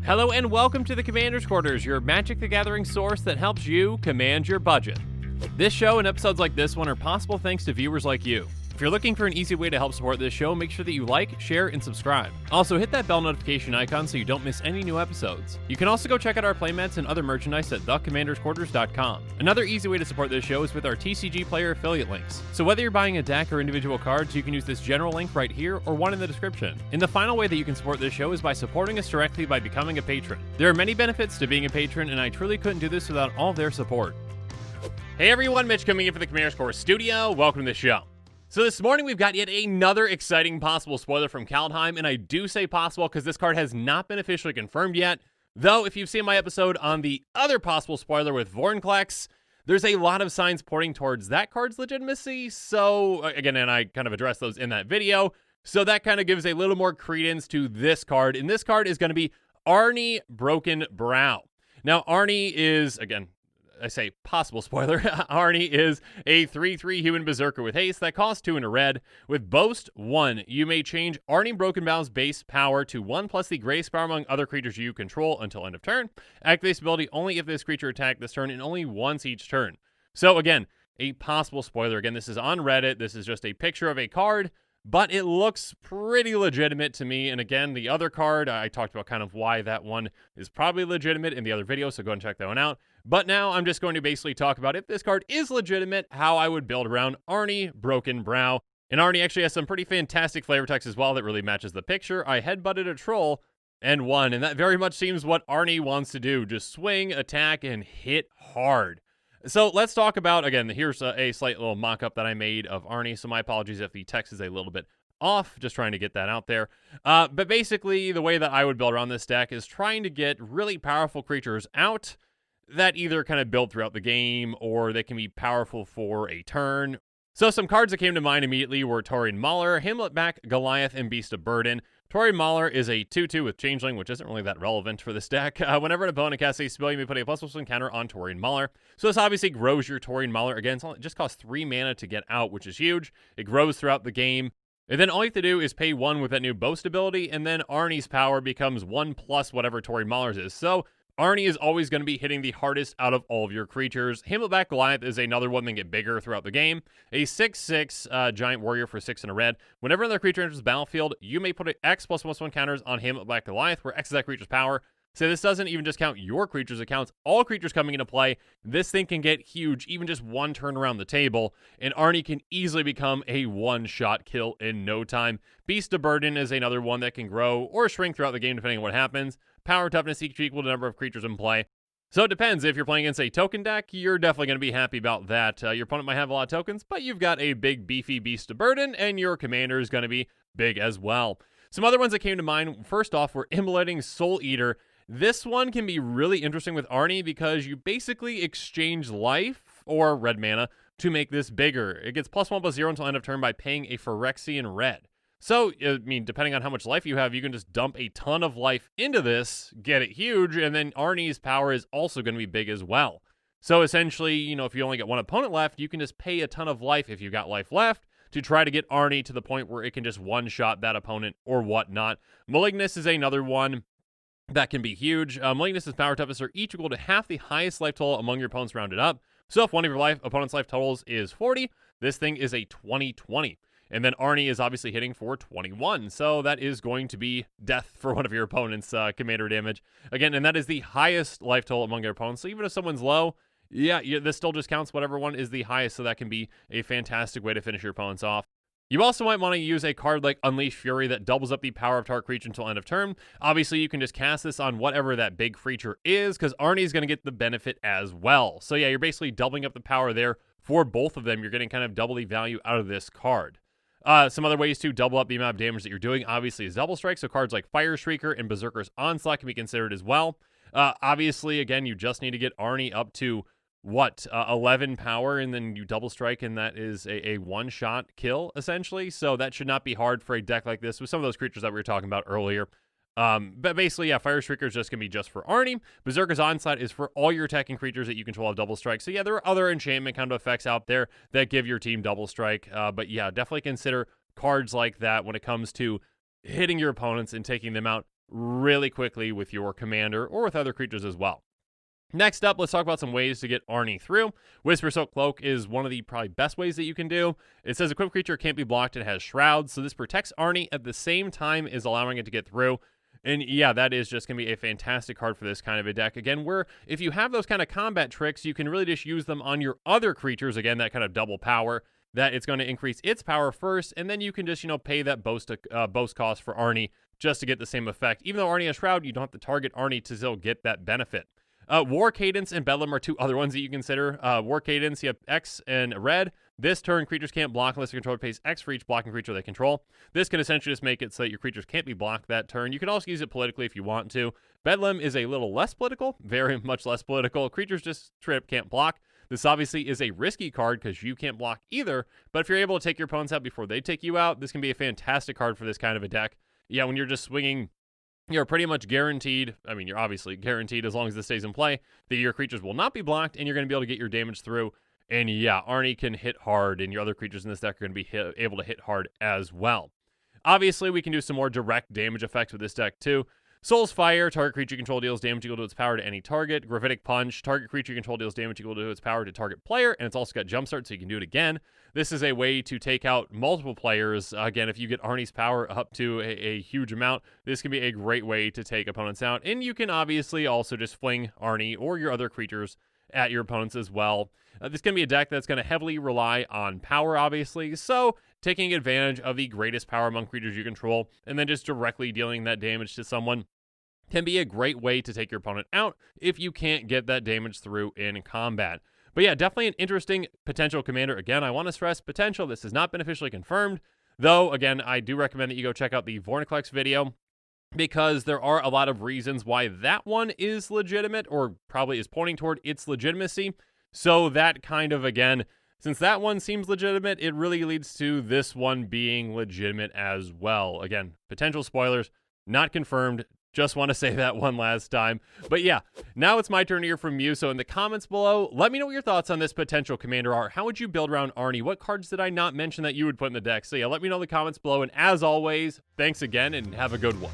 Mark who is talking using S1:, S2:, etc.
S1: Hello and welcome to the Commander's Quarters, your Magic the Gathering source that helps you command your budget. This show and episodes like this one are possible thanks to viewers like you. If you're looking for an easy way to help support this show, make sure that you like, share, and subscribe. Also, hit that bell notification icon so you don't miss any new episodes. You can also go check out our playmats and other merchandise at thecommandersquarters.com. Another easy way to support this show is with our TCG Player affiliate links. So whether you're buying a deck or individual cards, you can use this general link right here or one in the description. And the final way that you can support this show is by supporting us directly by becoming a patron. There are many benefits to being a patron, and I truly couldn't do this without all their support. Hey everyone, Mitch coming in for the Commander's Quarters studio. Welcome to the show. So this morning we've got yet another exciting possible spoiler from Kaldheim, and I do say possible because this card has not been officially confirmed yet, though if you've seen my episode on the other possible spoiler with Vorinclex, there's a lot of signs pointing towards that card's legitimacy, so again, and I kind of addressed those in that video, so that kind of gives a little more credence to this card, and this card is going to be Arni Brokenbrow. Now Arni is, again, I say possible spoiler, Arni is a 3/3 human berserker with haste that costs 2 and a red. With Boast 1, you may change Arni Brokenbrow's base power to 1 plus the greatest power among other creatures you control until end of turn. Activate this ability only if this creature attacked this turn and only once each turn. So again, a possible spoiler. Again, this is on Reddit. This is just a picture of a card, but it looks pretty legitimate to me. And again, the other card, I talked about kind of why that one is probably legitimate in the other video, so go and check that one out. But now I'm just going to basically talk about if this card is legitimate, how I would build around Arni Brokenbrow. And Arni actually has some pretty fantastic flavor text as well that really matches the picture. I headbutted a troll and won, and that very much seems what Arni wants to do. Just swing, attack, and hit hard. So let's talk about, again, here's a slight little mock-up that I made of Arni, so my apologies if the text is a little bit off, just trying to get that out there. But basically, the way that I would build around this deck is trying to get really powerful creatures out that either kind of build throughout the game or they can be powerful for a turn. So some cards that came to mind immediately were Taurian Mauler, Hamletback, Goliath, and Beast of Burden. Taurian Mauler is a 2/2 with Changeling, which isn't really that relevant for this deck. Whenever an opponent casts a spell, you may put a +1 counter on Taurian Mauler. So this obviously grows your Taurian Mauler. Again, it just costs 3 mana to get out, which is huge. It grows throughout the game. And then all you have to do is pay 1 with that new Boast ability, and then Arni's power becomes 1 plus whatever Taurian Mauler's is. So Arni is always going to be hitting the hardest out of all of your creatures. Hamletback Goliath is another one that get bigger throughout the game. A 6/6 giant warrior for 6 and a red. Whenever another creature enters the battlefield, you may put X +1/+1 counters on Hamletback Goliath, where X is that creature's power. So this doesn't even just count your creatures, it counts all creatures coming into play. This thing can get huge, even just one turn around the table, and Arni can easily become a one-shot kill in no time. Beast of Burden is another one that can grow or shrink throughout the game depending on what happens. Power toughness equal to the number of creatures in play. So it depends. If you're playing against a token deck, you're definitely going to be happy about that. Your opponent might have a lot of tokens, but you've got a big beefy Beast of Burden, and your commander is going to be big as well. Some other ones that came to mind, first off, were Immolating Soul Eater. This one can be really interesting with Arni because you basically exchange life or red mana to make this bigger. It gets +1/+0 until end of turn by paying a Phyrexian red. So, I mean, depending on how much life you have, you can just dump a ton of life into this, get it huge, and then Arni's power is also going to be big as well. So essentially, you know, if you only get one opponent left, you can just pay a ton of life if you've got life left to try to get Arni to the point where it can just one-shot that opponent or whatnot. Malignus is another one that can be huge. Malignus' power toughness are each equal to half the highest life total among your opponents rounded up. So if one of your opponent's life totals is 40, this thing is a 20/20. And then Arni is obviously hitting for 21. So that is going to be death for one of your opponent's commander damage. Again, and that is the highest life total among your opponents. So even if someone's low, yeah, this still just counts whatever one is the highest. So that can be a fantastic way to finish your opponents off. You also might want to use a card like Unleash Fury that doubles up the power of target creature until end of turn. Obviously, you can just cast this on whatever that big creature is, because Arni is going to get the benefit as well. So yeah, you're basically doubling up the power there for both of them. You're getting kind of double the value out of this card. Some other ways to double up the amount of damage that you're doing, obviously, is Double Strike. So cards like Fire Shrieker and Berserker's Onslaught can be considered as well. Obviously, again, you just need to get Arni up to 11 power, and then you double strike, and that is a one-shot kill, essentially. So that should not be hard for a deck like this with some of those creatures that we were talking about earlier. But basically, yeah, Fire Shrieker is just going to be just for Arni. Berserker's Onslaught is for all your attacking creatures that you control have double strike. So yeah, there are other enchantment kind of effects out there that give your team double strike. But yeah, definitely consider cards like that when it comes to hitting your opponents and taking them out really quickly with your commander or with other creatures as well. Next up, let's talk about some ways to get Arni through. Whisper Soak Cloak is one of the probably best ways that you can do. It says equipped creature can't be blocked and has shrouds, so this protects Arni at the same time as allowing it to get through. And yeah, that is just going to be a fantastic card for this kind of a deck. Again, where if you have those kind of combat tricks, you can really just use them on your other creatures. Again, that kind of double power, that it's going to increase its power first, and then you can just, pay that Boast cost for Arni just to get the same effect. Even though Arni has Shroud, you don't have to target Arni to still get that benefit. War Cadence and Bedlam are two other ones that you consider. War Cadence, you have X and red. This turn, creatures can't block unless the controller pays X for each blocking creature they control. This can essentially just make it so that your creatures can't be blocked that turn. You can also use it politically if you want to. Bedlam is a little less political, very much less political. Creatures just trip, can't block. This obviously is a risky card because you can't block either, but if you're able to take your opponents out before they take you out, this can be a fantastic card for this kind of a deck. Yeah, when you're just swinging, you're pretty much guaranteed, you're obviously guaranteed as long as this stays in play, that your creatures will not be blocked and you're going to be able to get your damage through. And yeah, Arni can hit hard, and your other creatures in this deck are going to be able to hit hard as well. Obviously, we can do some more direct damage effects with this deck too. Soul's Fire, target creature you control deals damage equal to its power to any target. Gravitic Punch, target creature you control deals damage equal to its power to target player, and it's also got Jumpstart, so you can do it again. This is a way to take out multiple players. Again, if you get Arni's power up to a huge amount, this can be a great way to take opponents out. And you can obviously also just fling Arni or your other creatures at your opponents as well. This is going to be a deck that's going to heavily rely on power, obviously, so taking advantage of the greatest power among creatures you control and then just directly dealing that damage to someone can be a great way to take your opponent out if you can't get that damage through in combat. But yeah, definitely an interesting potential commander. Again, I want to stress potential. This has not been officially confirmed, though, again, I do recommend that you go check out the Vorniclex video, because there are a lot of reasons why that one is legitimate, or probably is pointing toward its legitimacy. So that kind of, again, since that one seems legitimate, it really leads to this one being legitimate as well. Again, potential spoilers, not confirmed. Just want to say that one last time. But yeah, now it's my turn to hear from you. So in the comments below, let me know what your thoughts on this potential commander are. How would you build around Arni? What cards did I not mention that you would put in the deck? So yeah, let me know in the comments below. And as always, thanks again and have a good one.